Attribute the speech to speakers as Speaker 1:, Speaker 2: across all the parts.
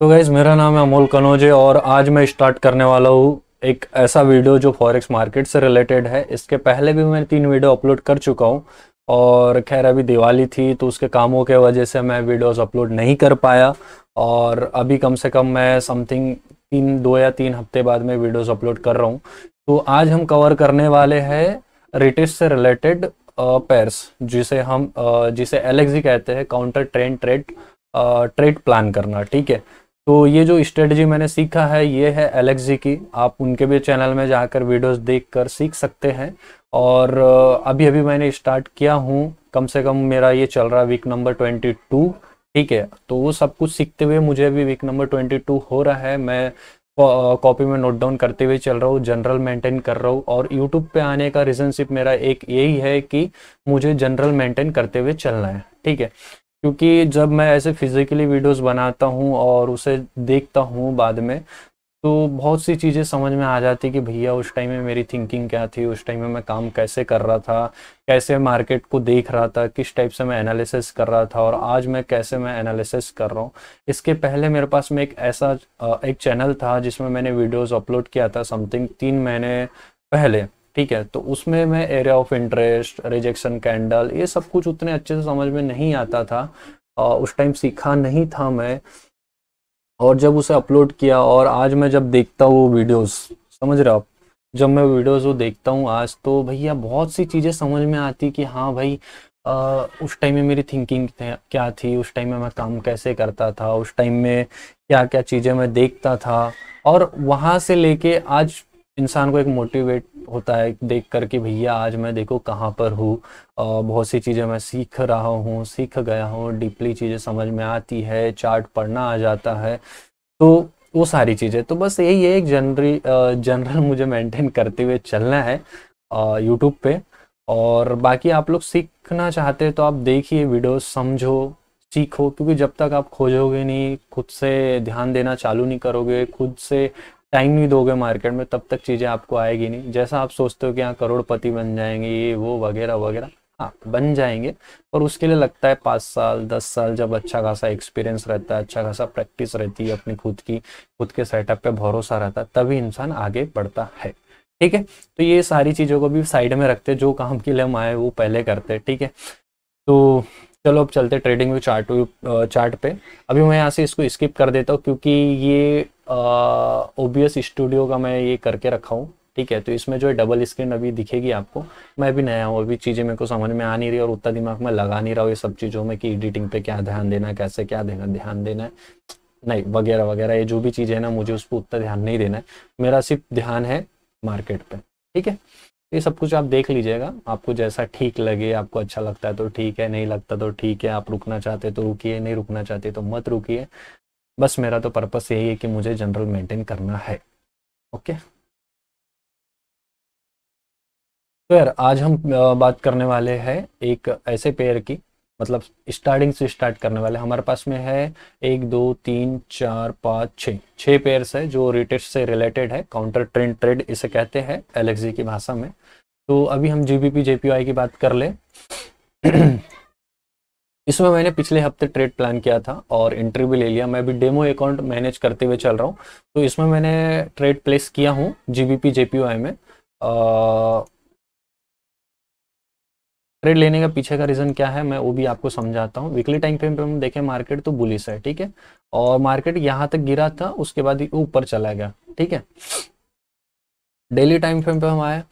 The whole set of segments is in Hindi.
Speaker 1: तो गाइज मेरा नाम है अमोल कनौजे और आज मैं स्टार्ट करने वाला हूँ एक ऐसा वीडियो जो फॉरेक्स मार्केट से रिलेटेड है। इसके पहले भी मैं 3 वीडियो अपलोड कर चुका हूँ और खैर अभी दिवाली थी तो उसके कामों के वजह से मैं वीडियोस अपलोड नहीं कर पाया। और अभी कम से कम मैं समथिंग 2 या 3 हफ्ते बाद मैं वीडियोस अपलोड कर रहा हूँ। तो आज हम कवर करने वाले हैं रिटेस्ट से रिलेटेड पेयर्स जिसे एलएक्सी कहते हैं, काउंटर ट्रेड प्लान करना। ठीक है, तो ये जो स्ट्रेटजी मैंने सीखा है ये है एलएक्सी की। आप उनके भी चैनल में जाकर वीडियोस देखकर सीख सकते हैं। और अभी अभी मैंने स्टार्ट किया हूँ, कम से कम मेरा ये चल रहा है वीक नंबर 22। ठीक है, तो वो सब कुछ सीखते हुए मुझे अभी वीक नंबर 22 हो रहा है। मैं कॉपी में नोट डाउन करते हुए चल रहा हूँ, जनरल मेंटेन कर रहा हूँ। और यूट्यूब पे आने का रीज़न सिर्फ मेरा एक यही है कि मुझे जनरल मेंटेन करते हुए चलना है। ठीक है, क्योंकि जब मैं ऐसे फिजिकली वीडियोस बनाता हूँ और उसे देखता हूँ बाद में, तो बहुत सी चीज़ें समझ में आ जाती कि भैया उस टाइम में मेरी थिंकिंग क्या थी, उस टाइम में मैं काम कैसे कर रहा था, कैसे मार्केट को देख रहा था, किस टाइप से मैं एनालिसिस कर रहा था और आज मैं कैसे मैं एनालिसिस कर रहा हूँ। इसके पहले मेरे पास में एक चैनल था जिसमें मैंने वीडियोस अपलोड किया था समथिंग 3 महीने पहले। ठीक है, तो उसमें मैं area of interest, rejection candle, ये सब कुछ उतने अच्छे से समझ में नहीं आता था। उस टाइम सीखा नहीं था मैं। और जब उसे अपलोड किया और आज मैं जब देखता हूँ वो वीडियोस, समझ रहे हो आप, जब मैं वीडियोस वो देखता हूँ आज, तो भैया बहुत सी चीज़ें समझ में आती कि हाँ भाई, उस टाइम में मेरी थिंकिंग क्या थी, उस टाइम में मैं काम कैसे करता था, उस टाइम में क्या क्या चीज़ें मैं देखता था। और वहाँ से लेके आज इंसान को एक मोटिवेट होता है देख कर कि भैया आज मैं देखो कहाँ पर हूँ। बहुत सी चीज़ें मैं सीख रहा हूँ, सीख गया हूँ, डीपली चीज़ें समझ में आती है, चार्ट पढ़ना आ जाता है। तो वो सारी चीज़ें तो बस यही है, एक जनरल मुझे मेंटेन करते हुए चलना है यूट्यूब पे। और बाकी आप लोग सीखना चाहते हैं तो आप देखिए वीडियो, समझो, सीखो, क्योंकि जब तक आप खोजोगे नहीं, खुद से ध्यान देना चालू नहीं करोगे, खुद से टाइम नहीं दोगे मार्केट में, तब तक चीज़ें आपको आएगी नहीं। जैसा आप सोचते हो कि हाँ करोड़पति बन जाएंगे, ये वो वगैरह वगैरह, हाँ बन जाएंगे, पर उसके लिए लगता है 5 साल 10 साल। जब अच्छा खासा एक्सपीरियंस रहता है, अच्छा खासा प्रैक्टिस रहती है, अपनी खुद के सेटअप पे भरोसा रहता है, तभी इंसान आगे बढ़ता है। ठीक है, तो ये सारी चीज़ों को भी साइड में रखते, जो काम के लिए हम आए वो पहले करते। ठीक है, तो चलो अब चलते ट्रेडिंग व्यू चार्ट पे। अभी मैं यहाँ से इसको स्किप कर देता हूँ क्योंकि ये ओबीएस स्टूडियो का मैं ये करके रखा हूँ। ठीक है, तो इसमें जो है डबल स्क्रीन अभी दिखेगी आपको। मैं भी नया हूँ, अभी चीज़ें मेरे को समझ में आ नहीं रही और उतना दिमाग में लगा नहीं रहा हूँ ये सब चीज़ों में कि एडिटिंग पे क्या ध्यान देना है, कैसे क्या ध्यान देना है, नहीं वगैरह वगैरह, ये जो भी चीज़ें है ना, मुझे उस पर उतना ध्यान नहीं देना है। मेरा सिर्फ ध्यान है मार्केट पे। ठीक है, ये सब कुछ आप देख लीजिएगा, आपको जैसा ठीक लगे, आपको अच्छा लगता है तो ठीक है, नहीं लगता तो ठीक है, आप रुकना चाहते तो रुकिए, नहीं रुकना चाहते तो मत रुकिए। बस मेरा तो पर्पस यही है कि मुझे जनरल मेंटेन करना है। ओके, तो यार आज हम बात करने वाले हैं एक ऐसे पेयर की, मतलब स्टार्टिंग से स्टार्ट करने वाले। हमारे पास में है 1 2 3 4 5 6 पेयर्स है जो रिटेस्ट से रिलेटेड है, काउंटर ट्रेड इसे कहते हैं एलएक्सी की भाषा में। तो अभी हम जीबीपी जेपीवाई की बात कर ले। इसमें मैंने पिछले हफ्ते ट्रेड प्लान किया था और एंट्री भी ले लिया। मैं भी डेमो अकाउंट मैनेज करते हुए चल रहा हूँ, तो इसमें मैंने ट्रेड प्लेस किया हूँ जीबीपी जेपीवाई में। ट्रेड लेने का पीछे का रीज़न क्या है मैं वो भी आपको समझाता हूँ। वीकली टाइम फ्रेम पे हम देखें मार्केट तो बुलिश है। ठीक है, और मार्केट यहाँ तक गिरा था, उसके बाद ही ऊपर चला गया। ठीक है, डेली टाइम फ्रेम पे हम आए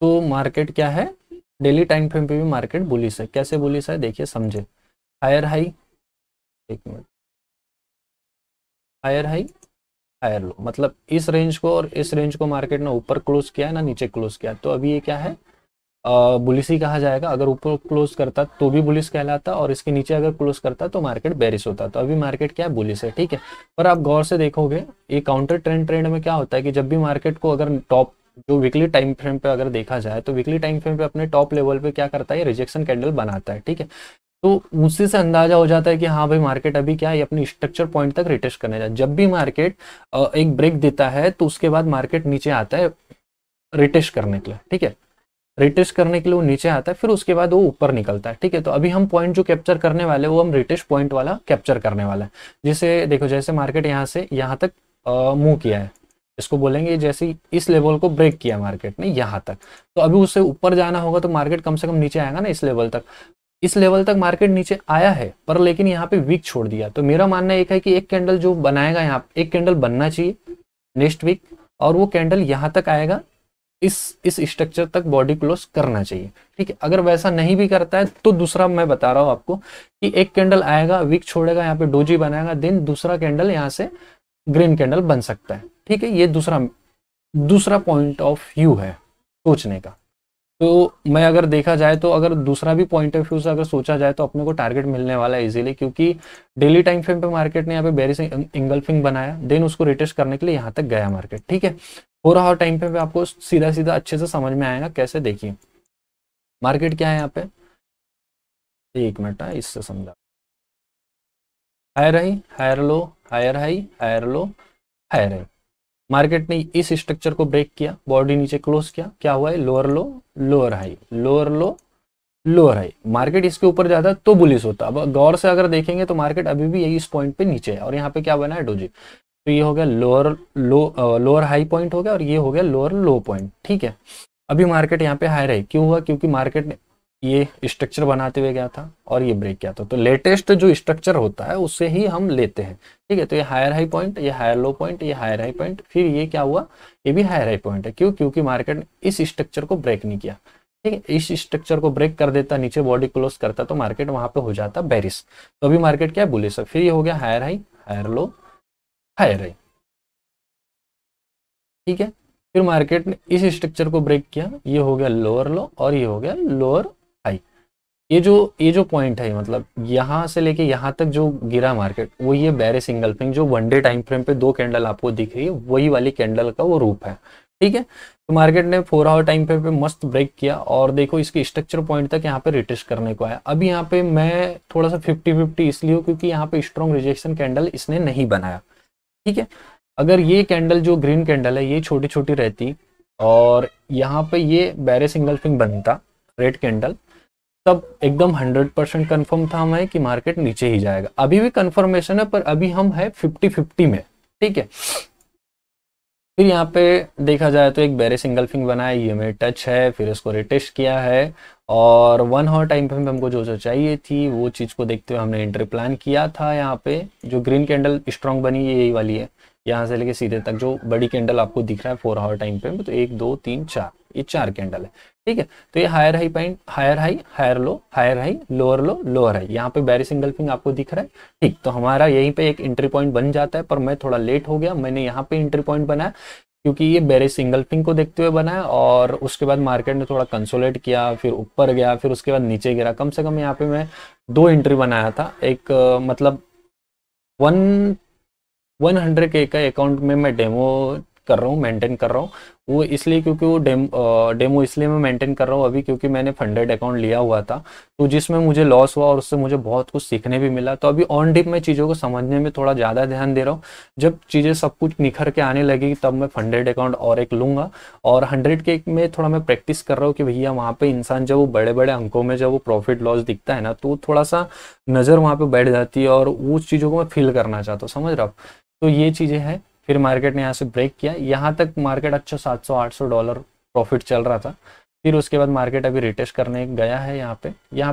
Speaker 1: तो मार्केट क्या है, डेली टाइम फ्रेम पे भी मार्केट बुलिश है। कैसे बुलिश है देखिए, समझे। हायर हाई, एक minute, higher high higher low, मतलब इस रेंज को और इस रेंज को मार्केट ने ऊपर क्लोज किया है ना नीचे क्लोज किया, तो अभी ये क्या है, बुलिश ही कहा जाएगा। अगर ऊपर क्लोज करता तो भी बुलिश कहलाता, और इसके नीचे अगर क्लोज करता तो मार्केट बेरिश होता। तो अभी मार्केट क्या है, बुलिश है। ठीक है, पर आप गौर से देखोगे ये काउंटर ट्रेंड में क्या होता है कि जब भी मार्केट को अगर टॉप, जो वीकली टाइम फ्रेम पे अगर देखा जाए तो वीकली टाइम फ्रेम पे अपने टॉप लेवल पे क्या करता है, रिजेक्शन कैंडल बनाता है। ठीक है, तो उसी से अंदाजा हो जाता है कि हाँ भाई मार्केट अभी क्या है, अपनी स्ट्रक्चर पॉइंट तक रिटेस्ट करने जाए। जब भी मार्केट एक ब्रेक देता है तो उसके बाद मार्केट नीचे आता है रिटेस्ट करने के लिए। ठीक है, रिटेस्ट करने के लिए वो नीचे आता है, फिर उसके बाद वो ऊपर निकलता है। ठीक है, तो अभी हम पॉइंट जो कैप्चर करने वाले हैं वो हम रिटेस्ट पॉइंट वाला कैप्चर करने वाला है। जैसे देखो, जैसे मार्केट यहाँ से यहाँ तक मूव किया है, इसको बोलेंगे जैसे इस लेवल को ब्रेक किया मार्केट ने यहाँ तक, तो अभी उससे ऊपर जाना होगा तो मार्केट कम से कम नीचे आएगा ना इस लेवल तक। इस लेवल तक मार्केट नीचे आया है, पर लेकिन यहाँ पे वीक छोड़ दिया। तो मेरा मानना एक है कि एक कैंडल जो बनाएगा, यहाँ एक कैंडल बनना चाहिए नेक्स्ट वीक, और वो कैंडल यहाँ तक आएगा, इस स्ट्रक्चर तक बॉडी क्लोज करना चाहिए। ठीक है, अगर वैसा नहीं भी करता है तो दूसरा मैं बता रहा हूँ आपको कि एक कैंडल आएगा, वीक छोड़ेगा, यहाँ पे डोजी बनाएगा, देन दूसरा कैंडल यहाँ से ग्रीन कैंडल बन सकता है। ठीक है, ये दूसरा पॉइंट ऑफ व्यू है सोचने का। तो मैं अगर देखा जाए तो अगर दूसरा भी पॉइंट ऑफ व्यू से अगर सोचा जाए तो अपने को टारगेट मिलने वाला है इजीली, क्योंकि डेली टाइम फ्रेम पे मार्केट ने यहाँ पे बेरिश इंगल्फिंग बनाया, देन उसको रिटेस्ट करने के लिए यहाँ तक गया मार्केट। ठीक है, 4 आवर टाइम फ्रेम पे आपको सीधा सीधा अच्छे से समझ में आएगा कैसे। देखिए मार्केट क्या है यहाँ पे, एक मिनट है इससे समझा। Higher high, higher low, higher high, higher low, higher high. Market ने इस स्ट्रक्चर को ब्रेक किया, बॉडी नीचे क्लोज किया, क्या हुआ है, lower low, lower high, lower low, lower high. Market इसके ऊपर जाता तो बुलिश होता। अब गौर से अगर देखेंगे तो मार्केट अभी भी यही इस पॉइंट पे नीचे है, और यहाँ पे क्या बना है, डोजी। तो ये हो गया लोअर हाई पॉइंट हो गया, और ये हो गया लोअर लो पॉइंट। ठीक है, अभी मार्केट यहाँ पे हाई रही, क्यों हुआ, क्योंकि मार्केट ने ये स्ट्रक्चर बनाते हुए गया था और ये ब्रेक किया था। तो लेटेस्ट जो स्ट्रक्चर होता है उससे ही हम लेते हैं। ठीक है, तो ये हायर हाई पॉइंट, ये हायर लो पॉइंट, ये हायर हाई पॉइंट, फिर ये क्या हुआ, ये भी हायर हाई पॉइंट है। क्यों, क्योंकि मार्केट ने इस स्ट्रक्चर को ब्रेक नहीं किया। ठीक है, इस स्ट्रक्चर को ब्रेक कर देता, नीचे बॉडी क्लोज करता, तो मार्केट वहां पे हो जाता बेरिश। तो अभी मार्केट क्या है, बुलिश है। फिर ये हो गया higher high, higher low, higher high. ठीक है, फिर मार्केट ने इस स्ट्रक्चर को ब्रेक किया, ये हो गया लोअर लो और ये हो गया लोअर हाई। ये जो पॉइंट है, मतलब यहाँ से लेके यहाँ तक जो गिरा मार्केट, वो ये बेरिश इंगल्फिंग जो 1 डे टाइम फ्रेम पे 2 कैंडल आपको दिख रही है, वही वाली कैंडल का वो रूप है। ठीक है, तो मार्केट ने 4 आवर टाइम फ्रेम पे मस्त ब्रेक किया, और देखो इसके स्ट्रक्चर पॉइंट तक यहाँ पे रिटेस्ट करने को आया। अभी यहाँ पे मैं थोड़ा सा 50-50 इसलिए हूँ क्योंकि यहाँ पे स्ट्रॉन्ग रिजेक्शन कैंडल इसने नहीं बनाया। ठीक है, अगर ये कैंडल जो ग्रीन कैंडल है ये छोटी छोटी रहती और यहाँ पे ये बेरिश इंगल्फिंग बनता रेड कैंडल, तब एकदम 100% कन्फर्म था हमें कि मार्केट नीचे ही जाएगा। अभी भी कंफर्मेशन है, पर अभी हम है 50-50 में। ठीक है, फिर यहाँ पे देखा जाए तो एक बेरिश इंगल्फिंग बना है, ये में टच है, फिर इसको रिटेस्ट किया है, और 1 आवर टाइम फ्रेम पे हमको जो जो चाहिए थी वो चीज़ को देखते हुए हमने एंट्री प्लान किया था। यहाँ पे जो ग्रीन कैंडल स्ट्रॉन्ग बनी है यही वाली है, यहाँ से लेके सीधे तक जो बड़ी कैंडल आपको दिख रहा है 4 आवर टाइम फ्रेम पे, तो 1 2 3 4, ये 4 कैंडल है। ठीक है, तो ये higher high point, higher high, higher low, higher high, lower low, lower high, यहाँ पे बेरिश इंगल्फिंग आपको दिख रहा है। ठीक, तो हमारा यहीं पे एक एंट्री पॉइंट बन जाता है, पर मैं थोड़ा लेट हो गया, मैंने यहाँ पे एंट्री पॉइंट बनाया क्योंकि ये बेरिश इंगल्फिंग को देखते हुए बनाया, और उसके बाद मार्केट ने थोड़ा कंसोलेट किया, फिर ऊपर गया, फिर उसके बाद नीचे गिरा। कम से कम यहाँ पे मैं 2 एंट्री बनाया था। एक मतलब 100 के का अकाउंट में मैं डेमो कर रहा हूँ, मेंटेन कर रहा हूँ। वो इसलिए क्योंकि वो डेमो इसलिए मैं मेंटेन कर रहा हूँ अभी, क्योंकि मैंने फंडेड अकाउंट लिया हुआ था, तो जिसमें मुझे लॉस हुआ और उससे मुझे बहुत कुछ सीखने भी मिला। तो अभी ऑन डिप में चीज़ों को समझने में थोड़ा ज़्यादा ध्यान दे रहा हूँ। जब चीज़ें सब कुछ निखर के आने लगेगी तब मैं फंडेड अकाउंट और एक लूँगा। और 100 के में थोड़ा मैं प्रैक्टिस कर रहा हूँ कि भैया वहाँ पर इंसान जब वो बड़े बड़े अंकों में जब वो प्रॉफिट लॉस दिखता है ना, तो थोड़ा सा नज़र वहाँ पर बैठ जाती है, और उस चीज़ों को मैं फील करना चाहता हूँ, समझ रहा हूँ। तो ये चीज़ें हैं। फिर मार्केट ने यहाँ से ब्रेक किया, यहाँ तक मार्केट अच्छा $700-800 प्रॉफिट चल रहा था। फिर उसके बाद मार्केट अभी रिटेस्ट करने गया है। यहाँ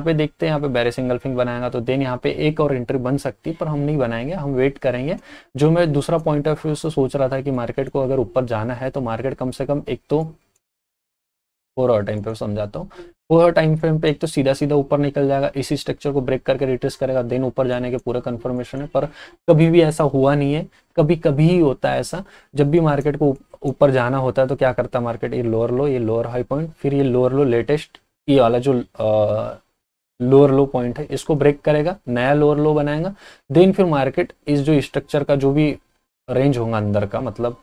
Speaker 1: पे देखते हैं, यहाँ पे बेरिश इंगल्फिंग बनाएगा तो देन यहाँ पे एक और एंट्री बन सकती है, पर हम नहीं बनाएंगे, हम वेट करेंगे। जो मैं दूसरा पॉइंट ऑफ व्यू से सोच रहा था कि मार्केट को अगर ऊपर जाना है तो मार्केट कम से कम एक तो 4 आवर टाइम पे समझाता हूँ, 4 आवर टाइम फ्रेम पे एक तो सीधा सीधा ऊपर निकल जाएगा, इसी स्ट्रक्चर को ब्रेक करके रिट्रेस करेगा, देन ऊपर जाने के पूरा कंफर्मेशन है। पर कभी भी ऐसा हुआ नहीं है, कभी कभी ही होता है ऐसा। जब भी मार्केट को ऊपर जाना होता है तो क्या करता है मार्केट, ये लोअर लो, ये लोअर हाई पॉइंट, फिर ये लोअर लो लेटेस्ट, ये वाला जो लोअर लो पॉइंट है इसको ब्रेक करेगा, नया लोअर लो बनाएगा। देन फिर मार्केट इस जो स्ट्रक्चर का जो भी रेंज होगा अंदर का, मतलब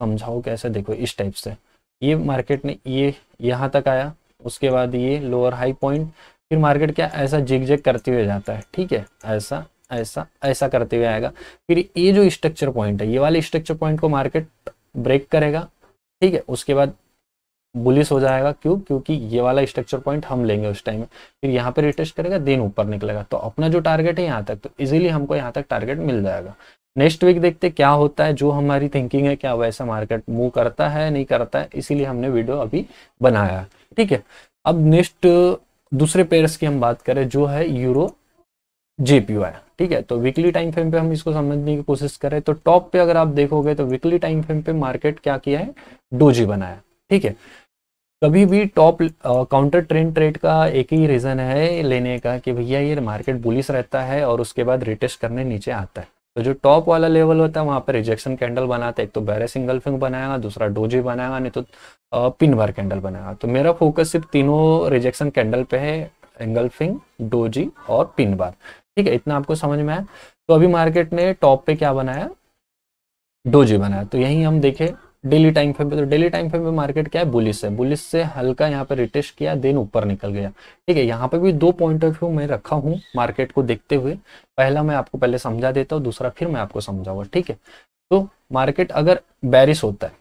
Speaker 1: समझाओ कैसे, देखो इस टाइप से ये मार्केट ने ये यहाँ तक आया, उसके बाद ये लोअर हाई पॉइंट, फिर मार्केट क्या ऐसा जिग जैग करते हुए जाता है। ठीक है, ऐसा ऐसा ऐसा करते हुए आएगा। फिर ये जो स्ट्रक्चर पॉइंट है, ये वाले स्ट्रक्चर पॉइंट को मार्केट ब्रेक करेगा। ठीक है, उसके बाद बुलिश हो जाएगा। क्यों? क्योंकि ये वाला स्ट्रक्चर पॉइंट हम लेंगे उस टाइम में, फिर यहाँ पे रिटेस्ट करेगा, देन ऊपर निकलेगा। तो अपना जो टारगेट है यहाँ तक, तो इजीली हमको यहाँ तक टारगेट मिल जाएगा। नेक्स्ट वीक देखते क्या होता है, जो हमारी थिंकिंग है क्या वैसा मार्केट मूव करता है नहीं करता है, इसीलिए हमने वीडियो अभी बनाया है। ठीक है, अब नेक्स्ट दूसरे पेयर्स की हम बात करें जो है यूरो जेपीवाई। ठीक है, तो वीकली टाइम फ्रेम पे हम इसको समझने की कोशिश करें तो टॉप पे अगर आप देखोगे तो वीकली टाइम फ्रेम पे मार्केट क्या किया है, डोजी बनाया। ठीक है, कभी भी टॉप काउंटर ट्रेंड ट्रेड का एक ही रीजन है लेने का कि भैया ये मार्केट बुलिश रहता है और उसके बाद रिटेस्ट करने नीचे आता है। तो जो टॉप वाला लेवल होता है वहां पर रिजेक्शन कैंडल बनाता है, एक तो बेरिश इंगल्फिंग बनाएगा, दूसरा डोजी बनाएगा, नहीं तो पिन बार कैंडल बनाएगा। तो मेरा फोकस सिर्फ तीनों रिजेक्शन कैंडल पे है, इंगल्फिंग, डोजी और पिन बार। ठीक है, इतना आपको समझ में आया। तो अभी मार्केट ने टॉप पे क्या बनाया, डोजी बनाया। तो यही हम देखें डेली टाइम फ्रेम पे, तो डेली टाइम फ्रेम पे मार्केट क्या है, बुलिश है, बुलिश से हल्का यहाँ पे रिटेस्ट किया, देन ऊपर निकल गया। ठीक है, यहाँ पे भी दो पॉइंट ऑफ व्यू मैं रखा हूँ मार्केट को देखते हुए। पहला मैं आपको पहले समझा देता हूँ, दूसरा फिर मैं आपको समझाऊंगा। ठीक है, तो मार्केट अगर बेरिश होता है,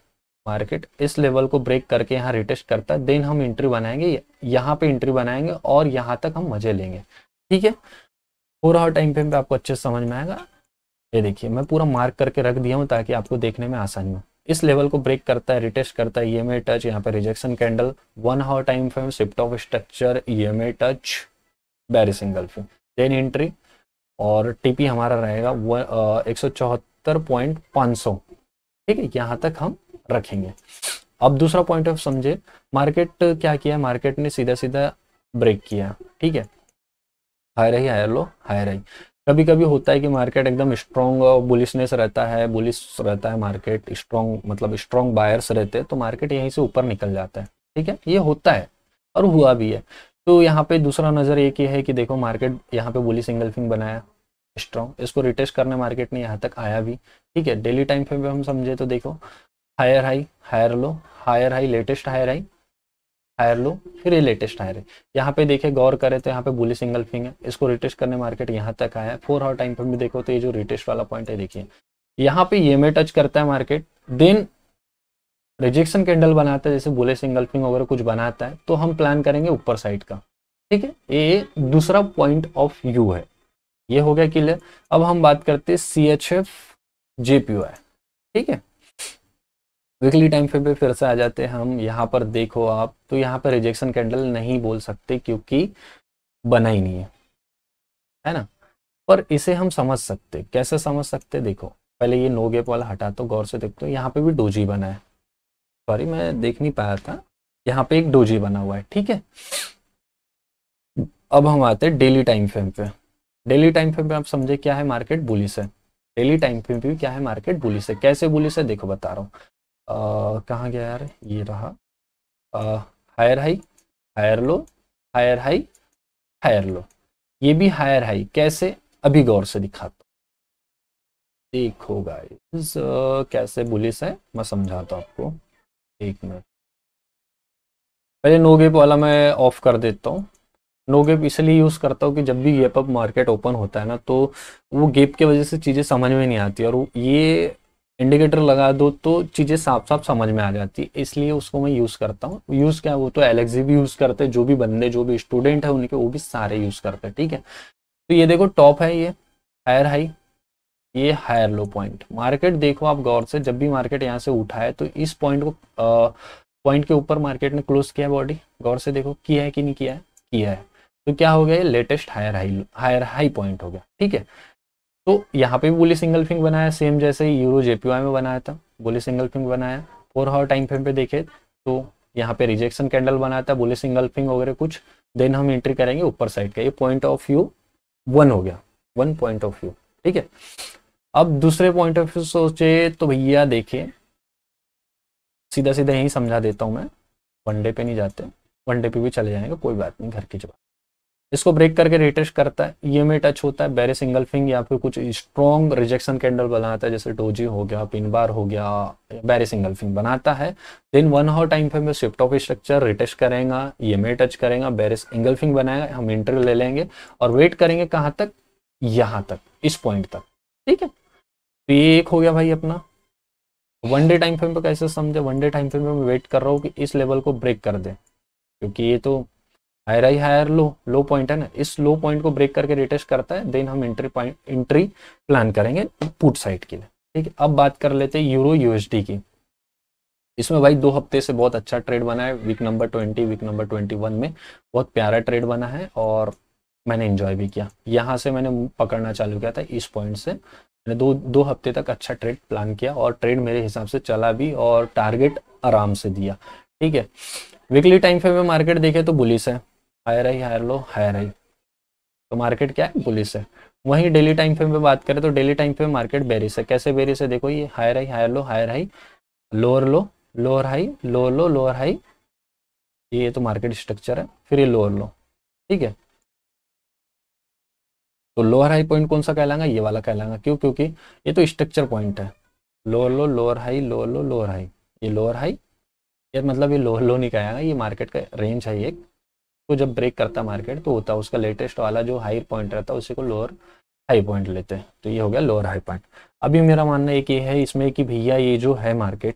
Speaker 1: मार्केट इस लेवल को ब्रेक करके यहाँ रिटेस्ट करता है, देन हम एंट्री बनाएंगे, यहाँ पे एंट्री बनाएंगे और यहाँ तक हम मजे लेंगे। ठीक है, 4 आवर टाइम फ्रेम पे आपको अच्छे से समझ में आएगा। ये देखिए मैं पूरा मार्क करके रख दिया हूँ ताकि आपको देखने में आसानी हो। इस लेवल को ब्रेक करता है, रिटेस्ट करता है, ईएमए टच, यहाँ पे rejection candle, 1 hour time frame, shift of structure, EMA touch, bearish engulfing, then entry, और टीपी हमारा रहेगा 174.500। ठीक है, यहाँ तक हम रखेंगे। अब दूसरा पॉइंट ऑफ समझे, मार्केट क्या किया, मार्केट ने सीधा सीधा ब्रेक किया। ठीक है, higher high, higher low, higher high. कभी कभी होता है कि मार्केट एकदम स्ट्रॉन्ग बुलिशनेस रहता है, बुलिश रहता है मार्केट, स्ट्रॉन्ग मतलब स्ट्रॉन्ग बायर्स रहते हैं, तो मार्केट यहीं से ऊपर निकल जाता है। ठीक है, ये होता है और हुआ भी है। तो यहाँ पे दूसरा नज़र एक ही है कि देखो मार्केट यहाँ पे बुलिश इंगल्फिंग बनाया स्ट्रॉन्ग, इसको रिटेस्ट करने मार्केट ने यहाँ तक आया भी। ठीक है, डेली टाइम फ्रेम पे हम समझे तो देखो higher high, higher low, higher high, latest higher high, higher low, फिर ये लेटेस्ट हायर है। यहाँ पे देखे गौर करें तो यहाँ पे बुलिश इंगल्फिंग है, इसको रिटेस्ट करने मार्केट यहाँ तक आया है। 4 आवर टाइम फ्रेम में देखो तो ये जो रिटेस्ट वाला पॉइंट है देखिए, यहाँ पे ये में टच करता है मार्केट, देन रिजेक्शन कैंडल बनाता है, जैसे बुलिश इंगल्फिंग वगैरह कुछ बनाता है, तो हम प्लान करेंगे ऊपर साइड का। ठीक है, ये दूसरा पॉइंट ऑफ व्यू है। ये हो गया क्लियर। अब हम बात करते हैं CHF JPY। ठीक है, वीकली टाइम फ्रेम पे फिर से आ जाते हैं हम। यहाँ पर देखो आप, तो यहाँ पर रिजेक्शन कैंडल नहीं बोल सकते क्योंकि बना ही नहीं है ना। पर इसे हम समझ सकते, कैसे समझ सकते, देखो पहले ये नो गैप वाला हटा, तो गौर से देखते हो यहाँ पे भी डोजी बना है। सॉरी मैं देख नहीं पाया था, यहाँ पे एक डोजी बना हुआ है। ठीक है, अब हम आते हैं डेली टाइम फ्रेम पे। डेली टाइम फ्रेम पे आप समझे क्या है, मार्केट बुलिश है। डेली टाइम फ्रेम पे क्या है, मार्केट बुलिश है। कैसे बुलिश है देखो बता रहा हूँ। कहाँ गया यार, ये रहा। Higher high, higher low, higher high, higher low, ये भी हायर हाई। कैसे, अभी गौर से दिखाता हूँ, देखो गाइस कैसे बुलिश है, मैं समझाता हूँ आपको। एक मिनट, पहले नो गेप वाला मैं ऑफ कर देता हूँ। नो गेप इसलिए यूज़ करता हूँ कि जब भी गैप अप मार्केट ओपन होता है ना, तो वो गेप की वजह से चीज़ें समझ में नहीं आती, और ये इंडिकेटर लगा दो तो चीज़ें साफ साफ समझ में आ जाती है, इसलिए उसको मैं यूज़ करता हूँ। यूज़ क्या, वो तो एलेक्सी भी यूज़ करते हैं, जो भी बंदे जो भी स्टूडेंट है उनके, वो भी सारे यूज़ करते हैं। ठीक है, तो ये देखो टॉप है, ये हायर हाई, ये हायर लो पॉइंट। मार्केट देखो आप गौर से, जब भी मार्केट यहाँ से उठा है तो इस पॉइंट को पॉइंट के ऊपर मार्केट ने क्लोज किया बॉडी। गौर से देखो किया है कि नहीं किया है, किया है। तो क्या हो गया, लेटेस्ट हायर हाई पॉइंट हो गया। ठीक है, तो यहाँ पे भी बुलिश इंगल्फिंग बनाया, सेम जैसे यूरो JPY में बनाया था, बुलिश इंगल्फिंग बनाया। 4 आवर टाइम फ्रेम पे देखे तो यहाँ पे रिजेक्शन कैंडल बनाया था, बुलिश इंगल्फिंग वगैरह कुछ, देन हम एंट्री करेंगे ऊपर साइड का। ये पॉइंट ऑफ व्यू 1 हो गया, 1 पॉइंट ऑफ व्यू। ठीक है, अब दूसरे पॉइंट ऑफ व्यू सोचे तो भैया देखिए, सीधा सीधा यही समझा देता हूँ मैं, वनडे पे नहीं जाते, वनडे पे भी चले जाएंगे, कोई बात नहीं, घर की जगह। इसको ब्रेक करके रिटेस्ट करता है, ये में टच होता है, बेरिश इंगल्फिंग या फिर कुछ स्ट्रॉन्ग रिजेक्शन कैंडल बनाता है, जैसे डोजी हो गया, पिन बार हो गया, बेरिश इंगल्फिंग बनाता है। देन 1 आवर टाइम फ्रेम में शिफ्ट ऑफ स्ट्रक्चर, रिटेस्ट करेगा, ये में टच करेगा, बेरिश इंगल्फिंग बनाएगा, हम एंट्री ले लेंगे और वेट करेंगे कहाँ तक, यहाँ तक, इस पॉइंट तक। ठीक है, तो ये एक हो गया भाई अपना वन डे टाइम फ्रेम पे कैसे समझे, वन डे टाइम फ्रेम पे मैं वेट कर रहा हूँ कि इस लेवल को ब्रेक कर दे, क्योंकि ये तो हायर हाई हायर लो, लो पॉइंट है ना, इस लो पॉइंट को ब्रेक करके रिटेस्ट करता है, देन हम एंट्री प्लान करेंगे पुट साइड के लिए। ठीक है, अब बात कर लेते हैं यूरो यूएसडी की। इसमें भाई 2 हफ्ते से बहुत अच्छा ट्रेड बना है, वीक नंबर 20 वीक नंबर 21 में बहुत प्यारा ट्रेड बना है और मैंने एंजॉय भी किया। यहाँ से मैंने पकड़ना चालू किया था, इस पॉइंट से मैंने दो हफ्ते तक अच्छा ट्रेड प्लान किया और ट्रेड मेरे हिसाब से चला भी और टारगेट आराम से दिया। ठीक है, वीकली टाइम फ्रेम में मार्केट देखे तो बुलिश है, higher high higher low higher high, तो मार्केट क्या है, बुलिश है। वहीं डेली टाइम फ्रेम पे बात करें तो daily time frame market bearish है। कैसे बेरिश है, देखो ये higher high higher low higher high, lower low lower high, lower low lower high, ये तो मार्केट स्ट्रक्चर है, फिर ये लोअर लो। ठीक है, तो लोअर हाई पॉइंट कौन सा कहलाएगा, ये वाला कहलाएगा। क्यों, क्योंकि ये तो स्ट्रक्चर पॉइंट है, lower low lower high lower low lower high, ये लोअर हाई, ये मतलब ये लोअर लो नहीं कहेगा, ये मार्केट का रेंज है एक। तो जब ब्रेक करता है मार्केट तो होता है उसका लेटेस्ट वाला जो हाई पॉइंट रहता है उसी को लोअर हाई पॉइंट लेते हैं, तो ये हो गया लोअर हाई पॉइंट। अभी मेरा मानना एक ये है इसमें कि भैया ये जो है मार्केट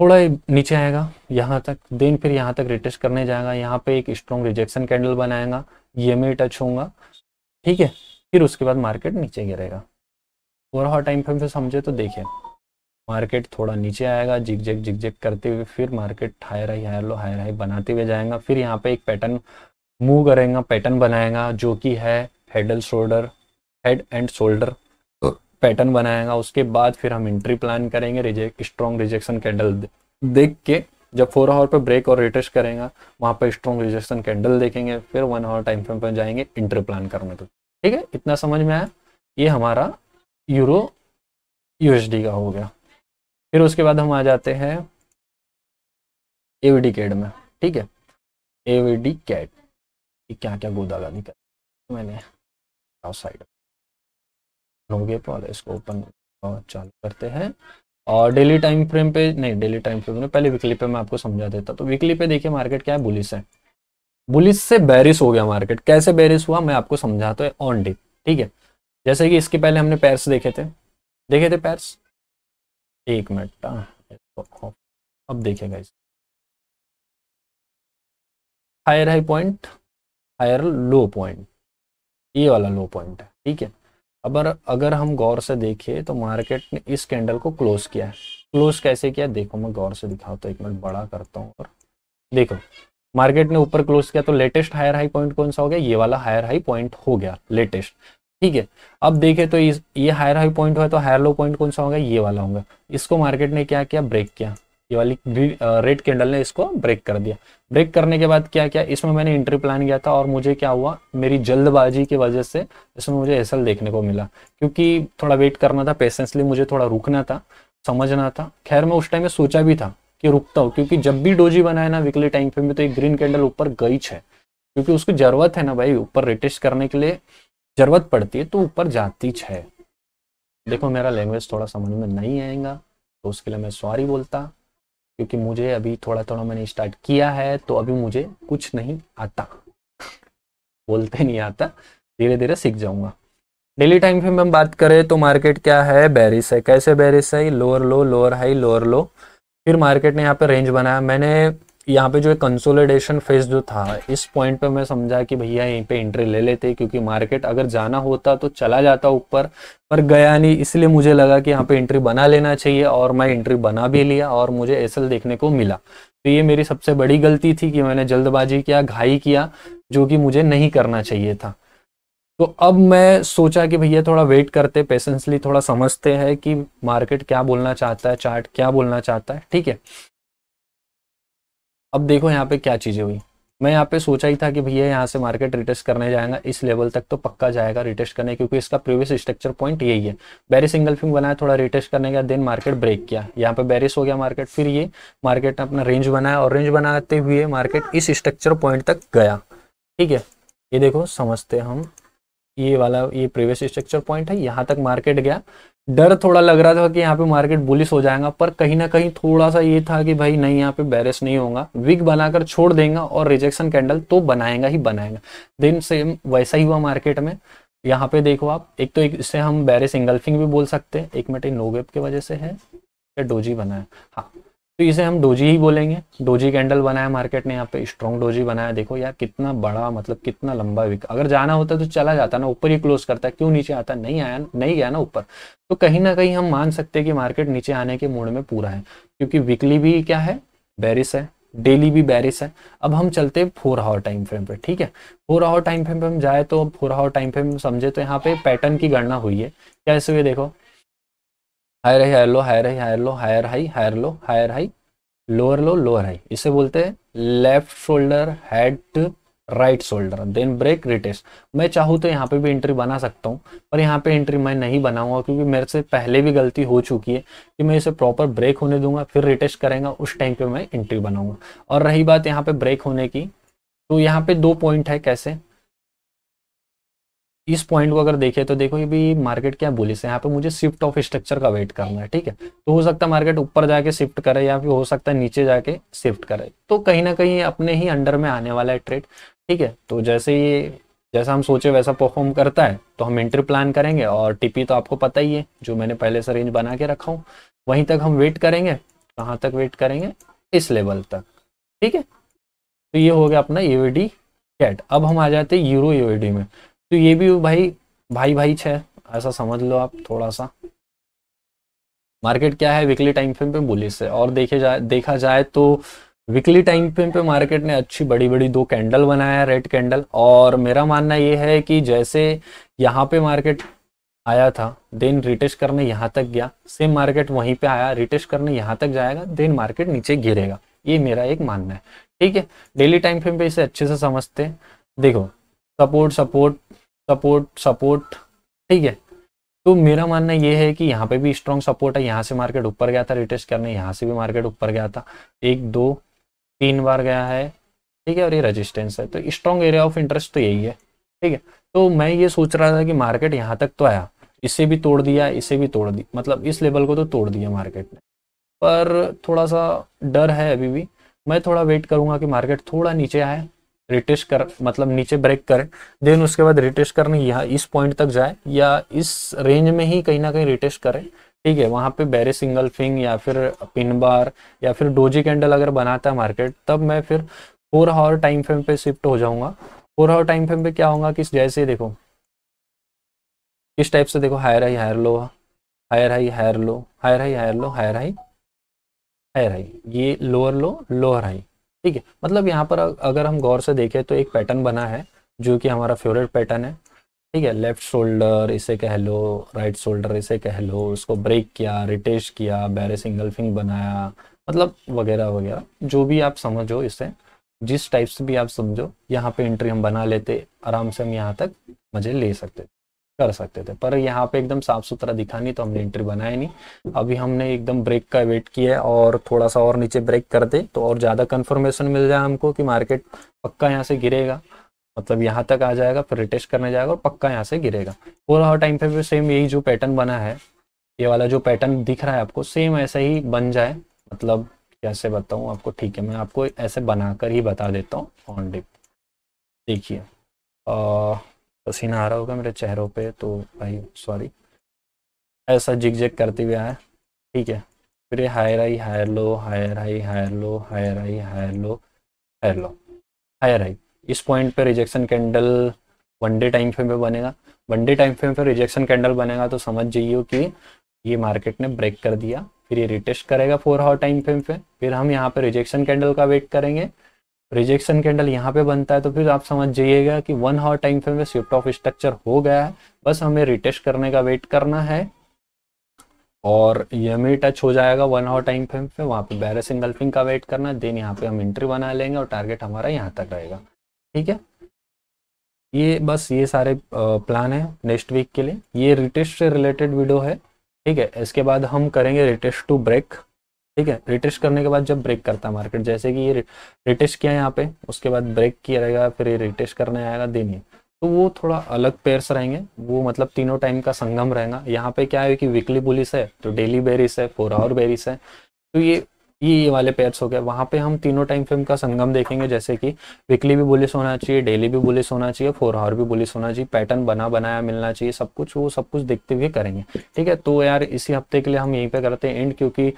Speaker 1: थोड़ा नीचे आएगा यहाँ तक, देन फिर यहाँ तक रिटेस्ट करने जाएगा, यहाँ पे एक स्ट्रॉन्ग रिजेक्शन कैंडल बनाएगा, ये में टच होगा। ठीक है, फिर उसके बाद मार्केट नीचे गिरेगा। ओवरऑल टाइम फ्रेम से समझे तो देखिए मार्केट थोड़ा नीचे आएगा जिग जैग करते हुए, फिर market higher high higher low higher high बनाते हुए जाएगा, फिर यहाँ पे एक पैटर्न मूव करेगा, पैटर्न बनाएगा जो कि है हेड एंड शोल्डर पैटर्न बनाएगा। उसके बाद फिर हम एंट्री प्लान करेंगे, स्ट्रॉन्ग रिजेक्शन कैंडल देख के, जब 4 आवर पे ब्रेक और रिटेस्ट करेगा वहाँ पे स्ट्रॉन्ग रिजेक्शन कैंडल देखेंगे, फिर 1 आवर टाइम फ्रेम पर जाएंगे एंट्री प्लान करने। तो ठीक है, इतना समझ में आया, ये हमारा यूरो यूएसडी का हो गया। फिर उसके बाद हम आ जाते हैं एवीडी कैड में। ठीक है, एवीडी कैड क्या क्या गोदागादी कर मैंने साइड हो गए, पहले इसको ओपन चालू करते हैं। और डेली टाइम फ्रेम पे नहीं, डेली टाइम फ्रेम में पहले वीकली पे मैं आपको समझा देता। तो वीकली पे देखिए मार्केट क्या है, बुलिश है, बुलिश से बेरिश हो गया मार्केट। कैसे बेरिश हुआ मैं आपको समझाता हूँ ऑन डिप। ठीक है, जैसे कि इसके पहले हमने पैर्स देखे थे पैर्स, एक मिनट अब देखेगा इस higher high point higher low point, ये वाला लो पॉइंट है। ठीक है, अगर हम गौर से देखें तो मार्केट ने इस कैंडल को क्लोज किया है। क्लोज कैसे किया देखो, मैं गौर से दिखाता हूँ, एक मिनट बड़ा करता हूँ और देखो मार्केट ने ऊपर क्लोज किया तो लेटेस्ट हायर हाई पॉइंट कौन सा हो गया, ये वाला हायर हाई पॉइंट हो गया लेटेस्ट। ठीक है, अब देखें तो ये हायर हाई पॉइंट हुआ तो हायर लो पॉइंट कौन सा होगा, ये वाला होगा। इसको मार्केट ने क्या किया, ब्रेक किया, ये वाली रेड कैंडल ने इसको ब्रेक कर दिया। ब्रेक करने के बाद क्या किया, इसमें मैंने एंट्री प्लान किया था और मुझे क्या हुआ, मेरी जल्दबाजी की वजह से इसमें मुझे एसएल देखने को मिला, क्योंकि थोड़ा वेट करना था, पेशेंसली मुझे थोड़ा रुकना था, समझना था। खैर मैं उस टाइम में सोचा भी था कि रुकता हूँ, क्योंकि जब भी डोजी बनाए ना वीकली टाइम फ्रेम में तो एक ग्रीन कैंडल ऊपर गई है, क्योंकि उसकी जरूरत है ना भाई, ऊपर रिटेस्ट करने के लिए जरूरत पड़ती है तो ऊपर जाती है। देखो मेरा लैंग्वेज थोड़ा समझ में नहीं आएगा तो उसके लिए मैं सॉरी बोलता, क्योंकि मुझे अभी थोड़ा थोड़ा मैंने स्टार्ट किया है तो अभी मुझे कुछ नहीं आता, बोलते नहीं आता, धीरे धीरे सीख जाऊंगा। डेली टाइम फ्रेम में हम बात करें तो मार्केट क्या है, बेरिश है। कैसे बेरिश है, lower low lower high lower लो, फिर मार्केट ने यहाँ पे रेंज बनाया। मैंने यहाँ पे जो कंसोलिडेशन फेज जो था इस पॉइंट पे मैं समझा कि भैया यहीं पे एंट्री ले लेते, क्योंकि मार्केट अगर जाना होता तो चला जाता ऊपर, पर गया नहीं, इसलिए मुझे लगा कि यहाँ पे एंट्री बना लेना चाहिए और मैं एंट्री बना भी लिया और मुझे एसएल देखने को मिला। तो ये मेरी सबसे बड़ी गलती थी कि मैंने जल्दबाजी किया, घाई किया, जो कि मुझे नहीं करना चाहिए था। तो अब मैं सोचा कि भैया थोड़ा वेट करते, पेशेंसली थोड़ा समझते हैं कि मार्केट क्या बोलना चाहता है, चार्ट क्या बोलना चाहता है। ठीक है, अब देखो यहाँ पे क्या चीज़ें हुई। मैं यहाँ पे सोचा ही था कि भैया यहाँ से मार्केट रिटेस्ट करने जाएगा, इस लेवल तक तो पक्का जाएगा रिटेस्ट करने, क्योंकि इसका प्रीवियस स्ट्रक्चर पॉइंट यही है। बेरिश सिंगल फिंग बनाया, थोड़ा रिटेस्ट करने का, देन मार्केट ब्रेक किया, यहाँ पे बेरिश हो गया मार्केट, फिर ये मार्केट ने अपना रेंज बनाया और रेंज बनाते हुए मार्केट इस स्ट्रक्चर पॉइंट तक गया। ठीक है, ये देखो समझते हम, ये वाला ये प्रीवियस स्ट्रक्चर पॉइंट है, यहाँ तक मार्केट गया। डर थोड़ा लग रहा था कि यहाँ पे मार्केट बुलिश हो जाएगा, पर कहीं ना कहीं थोड़ा सा ये था कि भाई नहीं, यहाँ पे बेरिश नहीं होगा, विग बनाकर छोड़ देगा और रिजेक्शन कैंडल तो बनाएगा ही बनाएगा। देन सेम वैसा ही हुआ मार्केट में, यहाँ पे देखो आप, एक तो इसे हम बेरिस इंगल्फिंग भी बोल सकते हैं। एक मिनट, नो गैप की वजह से है या डोजी बना है, हाँ तो इसे हम डोजी ही बोलेंगे। डोजी कैंडल बनाया मार्केट ने, यहाँ पे स्ट्रॉन्ग डोजी बनाया। देखो यार कितना बड़ा, मतलब कितना लंबा विक, अगर जाना होता तो चला जाता ना, ऊपर ही क्लोज करता है, क्यों नीचे आता, नहीं आया, नहीं गया ना ऊपर। तो कहीं ना कहीं हम मान सकते हैं कि मार्केट नीचे आने के मूड में पूरा है, क्योंकि वीकली भी क्या है, बेरिस है, डेली भी बेरिस है। अब हम चलते हैं 4 आवर टाइम फ्रेम पे, ठीक है। 4 आवर टाइम फ्रेम पे हम जाए तो 4 आवर टाइम फ्रेम समझे तो यहाँ पे पैटर्न की गणना हुई है। कैसे हुए देखो, higher high higher low, higher high higher low, higher high higher low, higher high lower low, lower high, इसे बोलते हैं left shoulder head right shoulder, then break retest. मैं चाहूँ तो यहाँ पे भी एंट्री बना सकता हूँ, पर यहाँ पे एंट्री मैं नहीं बनाऊंगा, क्योंकि मेरे से पहले भी गलती हो चुकी है कि मैं इसे प्रॉपर ब्रेक होने दूंगा, फिर रिटेस्ट करेगा, उस टाइम पे मैं एंट्री बनाऊंगा। और रही बात यहाँ पे ब्रेक होने की, तो यहाँ पे 2 पॉइंट है। कैसे, इस पॉइंट को अगर देखें तो देखो ये भी मार्केट क्या बुलिश है, यहाँ पे मुझे शिफ्ट ऑफ स्ट्रक्चर का वेट करना है, ठीक है। तो हो सकता है मार्केट ऊपर जाके शिफ्ट करे, या फिर हो सकता है नीचे जाके शिफ्ट करे, तो कहीं ना कहीं अपने ही अंडर में आने वाला है ट्रेड, ठीक है। तो जैसे ये, जैसा हम सोचे वैसा परफॉर्म करता है तो हम एंट्री प्लान करेंगे, और टीपी तो आपको पता ही है, जो मैंने पहले से रेंज बना के रखा हूँ, वहीं तक हम वेट करेंगे। कहाँ तक वेट करेंगे, इस लेवल तक, ठीक है। तो ये हो गया अपना यूएडी कैट। अब हम आ जाते हैं यूरो यूएडी में। तो ये भी भाई भाई भाई है, ऐसा समझ लो आप थोड़ा सा। मार्केट क्या है, वीकली टाइम फ्रेम पे बुलिश है, और देखा जाए तो वीकली टाइम फ्रेम पे मार्केट ने अच्छी बड़ी बड़ी 2 कैंडल बनाया है, रेड कैंडल। और मेरा मानना ये है कि जैसे यहाँ पे मार्केट आया था, देन रिटेस्ट करने यहाँ तक गया, सेम मार्केट वहीं पे आया, रिटेस्ट करने यहाँ तक जाएगा, देन मार्केट नीचे गिरेगा, ये मेरा एक मानना है, ठीक है। डेली टाइम फ्रेम पे इसे अच्छे से समझते हैं। देखो, सपोर्ट सपोर्ट सपोर्ट सपोर्ट, ठीक है। तो मेरा मानना ये है कि यहाँ पे भी स्ट्रॉन्ग सपोर्ट है, यहाँ से मार्केट ऊपर गया था रिटेस्ट करने, यहाँ से भी मार्केट ऊपर गया था, 1 2 3 बार गया है, ठीक है। और ये रेजिस्टेंस है, तो स्ट्रॉन्ग एरिया ऑफ इंटरेस्ट तो यही है, ठीक है। तो मैं ये सोच रहा था कि मार्केट यहाँ तक तो आया, इसे भी तोड़ दिया, इसे भी तोड़ दी, मतलब इस लेवल को तो तोड़ दिया मार्केट ने, पर थोड़ा सा डर है अभी भी। मैं थोड़ा वेट करूंगा कि मार्केट थोड़ा नीचे आए, रिटेस्ट कर, मतलब नीचे ब्रेक करे, देन उसके बाद रिटेस्ट करने यहाँ इस पॉइंट तक जाए, या इस रेंज में ही कहीं ना कहीं रिटेस्ट करे, ठीक है। वहाँ पे बेरिस इंगल्फिंग या फिर पिन बार या फिर डोजी कैंडल अगर बनाता है मार्केट, तब मैं फिर 4 आवर टाइम फ्रेम पे शिफ्ट हो जाऊंगा। 4 आवर टाइम फ्रेम पे क्या होगा कि जैसे देखो इस टाइप से, देखो higher high higher low, higher high higher low, higher high higher low, higher high higher high, ये लोअर लो लोअर हाई, ठीक है। मतलब यहाँ पर अगर हम गौर से देखें तो एक पैटर्न बना है जो कि हमारा फेवरेट पैटर्न है, ठीक है। लेफ्ट शोल्डर इसे कह लो, राइट शोल्डर इसे कह लो, उसको ब्रेक किया, रिटेस्ट किया, बेरिस इंगल्फिंग बनाया, मतलब वगैरह वगैरह, जो भी आप समझो इसे, जिस टाइप से भी आप समझो, यहाँ पे एंट्री हम बना लेते आराम से, हम यहाँ तक मजे ले सकते कर सकते थे। पर यहाँ पे एकदम साफ सुथरा दिखा नहीं, तो हमने एंट्री बनाया नहीं। अभी हमने एकदम ब्रेक का वेट किया है, और थोड़ा सा और नीचे ब्रेक कर दे तो और ज़्यादा कंफर्मेशन मिल जाए हमको कि मार्केट पक्का यहाँ से गिरेगा, मतलब यहाँ तक आ जाएगा, फिर रिटेस्ट करने जाएगा और पक्का यहाँ से गिरेगा। 4 आवर टाइम पे भी सेम यही जो पैटर्न बना है, ये वाला जो पैटर्न दिख रहा है आपको, सेम ऐसा ही बन जाए। मतलब कैसे बताऊँ आपको, ठीक है, मैं आपको ऐसे बनाकर ही बता देता हूँ ऑन डिप। देखिए, पसीना आ रहा होगा मेरे चेहरों पे, तो भाई सॉरी, ऐसा जिग जैग करते हुए आया, ठीक है। फिर ये higher high higher low, higher high higher low, higher high higher low, higher low, higher high. इस पॉइंट पे rejection candle 1 day time frame पे बनेगा। 1 डे टाइम फ्रेम पे रिजेक्शन कैंडल बनेगा तो समझ जाइए कि ये मार्केट ने ब्रेक कर दिया। फिर ये रिटेस्ट करेगा 4 आवर टाइम फ्रेम पे, फिर हम यहाँ पे रिजेक्शन कैंडल का वेट करेंगे। रिजेक्शन कैंडल यहाँ पे बनता है तो फिर आप समझ जाइएगा कि 1 आवर टाइम फ्रेम में शिफ्ट ऑफ स्ट्रक्चर हो गया है, बस हमें रिटेस्ट करने का वेट करना है, और यमी टच हो जाएगा 1 आवर टाइम फ्रेम पे, वहाँ पे बेरिस इंगल्फिंग का वेट करना है, देन यहाँ पे हम एंट्री बना लेंगे और टारगेट हमारा यहाँ तक रहेगा, ठीक है। ये बस ये सारे प्लान है नेक्स्ट वीक के लिए। ये रिटेस्ट से रिलेटेड वीडियो है, ठीक है। इसके बाद हम करेंगे रिटेस्ट टू ब्रेक, ठीक है। रिटेस्ट करने के बाद जब ब्रेक करता है मार्केट, जैसे कि ये रिटेस्ट किया यहाँ पे, उसके बाद ब्रेक किया रहेगा, फिर ये रिटेस्ट करने आएगा दिन ही, तो वो थोड़ा अलग पेयर्स रहेंगे, वो मतलब तीनों टाइम का संगम रहेगा। यहाँ पे क्या है कि वीकली बुलिस है तो डेली बेरिस है, 4 आवर बेरिस है, तो ये वाले पेयर्स हो गए, वहाँ पे हम तीनों टाइम फ्रेम का संगम देखेंगे, जैसे कि वीकली भी बुलिश होना चाहिए, डेली भी बुलिश होना चाहिए, 4 आवर भी बुलिश होना चाहिए, पैटर्न बना बनाया मिलना चाहिए, सब कुछ वो सब कुछ देखते हुए करेंगे। ठीक है, तो यार इसी हफ्ते के लिए हम यहीं पे करते हैं एंड, क्योंकि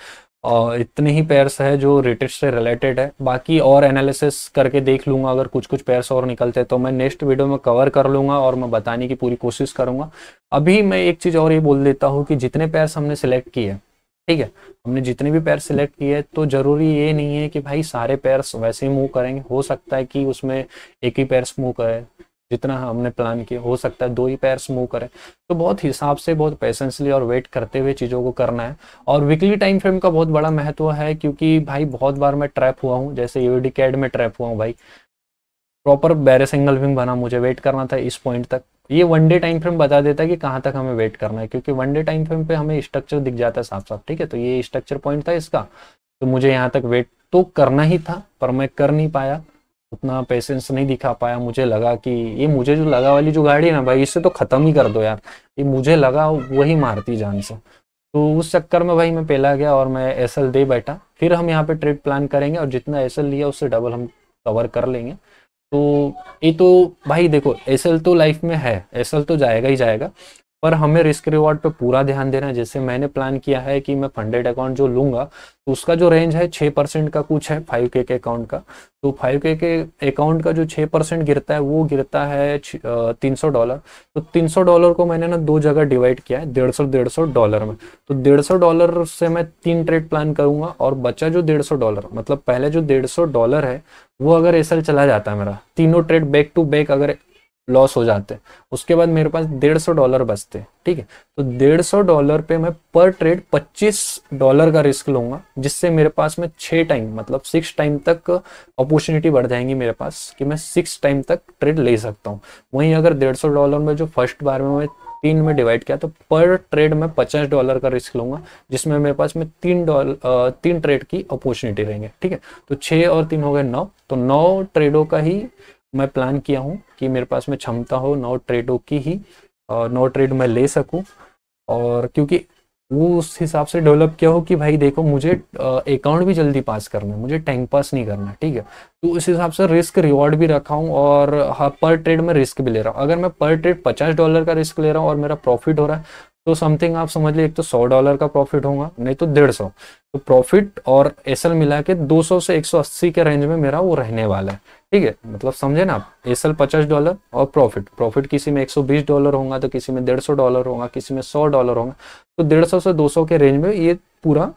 Speaker 1: इतने ही पेयर्स है जो रिटेस्ट से रिलेटेड है। बाकी और एनालिसिस करके देख लूंगा, अगर कुछ कुछ पेयर्स और निकलते हैं तो मैं नेक्स्ट वीडियो में कवर कर लूंगा और मैं बताने की पूरी कोशिश करूंगा। अभी मैं एक चीज़ और ये बोल देता हूँ कि जितने पेयर्स हमने सिलेक्ट किए, ठीक है, हमने जितने भी पेयर सिलेक्ट किए, तो जरूरी ये नहीं है कि भाई सारे पेयर्स वैसे ही मूव करेंगे। हो सकता है कि उसमें एक ही पेयर्स मूव करे, जितना हमने प्लान किया हो सकता है 2 ही पेयर्स मूव करें। तो बहुत हिसाब से, बहुत पेशेंसली और वेट करते हुए चीज़ों को करना है। और वीकली टाइम फ्रेम का बहुत बड़ा महत्व है, क्योंकि भाई बहुत बार मैं ट्रैप हुआ हूँ, जैसे यूडी कैड में ट्रैप हुआ हूँ भाई। प्रॉपर बैरे सिंगल विंग बना, मुझे वेट करना था इस पॉइंट तक। ये वन डे टाइम फ्रेम बता देता है कि कहाँ तक हमें वेट करना है, क्योंकि वन डे टाइम फ्रेम पे हमें स्ट्रक्चर दिख जाता है साफ साफ। ठीक है, तो ये स्ट्रक्चर पॉइंट था इसका, तो मुझे यहाँ तक वेट तो करना ही था, पर मैं कर नहीं पाया, उतना पेशेंस नहीं दिखा पाया। मुझे लगा कि ये मुझे जो लगा वाली जो गाड़ी है ना भाई, इससे तो ख़त्म ही कर दो यार, ये मुझे लगा वही मारती जान से। तो उस चक्कर में भाई मैं पेला गया और मैं एसएल दे बैठा। फिर हम यहाँ पे ट्रेड प्लान करेंगे और जितना एसएल लिया उससे डबल हम कवर कर लेंगे। तो ये तो भाई देखो, एसएल तो लाइफ में है, एसएल तो जाएगा ही जाएगा, पर हमें रिस्क रिवॉर्ड पे पूरा ध्यान देना है। जैसे मैंने प्लान किया है कि मैं फंडेड अकाउंट जो लूंगा, तो उसका जो रेंज है 6% का कुछ है 5K के अकाउंट का। तो 5K के अकाउंट का जो 6% गिरता है वो गिरता है $300। तो $300 को मैंने ना 2 जगह डिवाइड किया है, $150 में। तो $150 से मैं 3 ट्रेड प्लान करूंगा, और बचा जो $150, मतलब पहले जो $150 है वो अगर एसएल चला जाता है मेरा, तीनों ट्रेड बैक टू बैक अगर लॉस हो जाते, उसके बाद मेरे पास $150 बचते। ठीक है, तो $150 पे मैं पर ट्रेड $25 का रिस्क लूंगा, जिससे मेरे पास में 6 टाइम मतलब 6 टाइम तक अपॉर्चुनिटी बढ़ जाएंगी मेरे पास, कि मैं 6 टाइम तक ट्रेड ले सकता हूँ। वहीं अगर $150 में जो फर्स्ट बार में मैं 3 में डिवाइड किया, तो पर ट्रेड में $50 का रिस्क लूंगा, जिसमें मेरे पास में 3 ट्रेड की अपॉर्चुनिटी रहेंगे। ठीक है, तो 6 और 3 हो गए 9, तो 9 ट्रेडों का ही मैं प्लान किया हूँ कि मेरे पास में क्षमता हो 9 ट्रेडों की ही, 9 ट्रेड मैं ले सकूँ। और क्योंकि वो उस हिसाब से डेवलप किया हो कि भाई देखो, मुझे अकाउंट भी जल्दी पास करना है, मुझे टाइम पास नहीं करना। ठीक है, तो उस हिसाब से रिस्क रिवॉर्ड भी रखा हूँ, और हाँ, पर ट्रेड में रिस्क भी ले रहा हूँ। अगर मैं पर ट्रेड $50 का रिस्क ले रहा हूँ और मेरा प्रॉफिट हो रहा है, तो समथिंग आप समझ लीजिए, एक तो $100 का प्रॉफिट होगा, नहीं तो 150। तो प्रॉफिट और एसएल मिला के 200 से 180 के रेंज में मेरा वो रहने वाला है। ठीक है, मतलब समझे ना आप, एसएल $50 और प्रॉफिट किसी में $120 होगा, तो किसी में $150 होगा, किसी में $100 होगा। तो 150 से 200 के रेंज में ये पूरा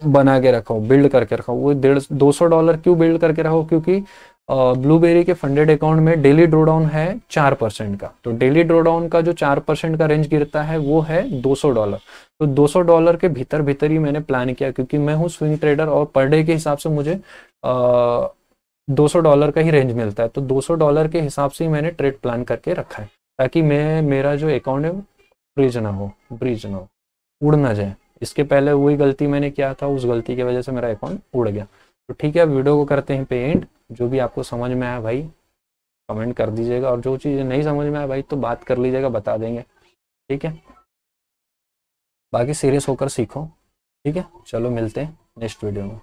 Speaker 1: बना के रखा हूँ, बिल्ड करके रखा हूँ। वो $200 क्यों बिल्ड करके रखा हूँ, क्योंकि ब्लूबेरी के फंडेड अकाउंट में डेली ड्रॉडाउन है 4% का। तो डेली ड्रॉडाउन का जो 4% का रेंज गिरता है वो है $200। तो $200 के भीतर भीतर ही मैंने प्लान किया, क्योंकि मैं हूँ स्विंग ट्रेडर और पर डे के हिसाब से मुझे $200 का ही रेंज मिलता है। तो $200 के हिसाब से ही मैंने ट्रेड प्लान करके रखा है, ताकि मेरा जो अकाउंट है ब्रीज ना हो, उड़ ना जाए। इसके पहले वही गलती मैंने किया था, उस गलती की वजह से मेरा अकाउंट उड़ गया। तो ठीक है, अब वीडियो को करते हैं पे एंड। जो भी आपको समझ में आया भाई कमेंट कर दीजिएगा, और जो चीज़ नहीं समझ में आया भाई तो बात कर लीजिएगा, बता देंगे। ठीक है, बाकी सीरियस होकर सीखो। ठीक है, चलो मिलते हैं नेक्स्ट वीडियो में।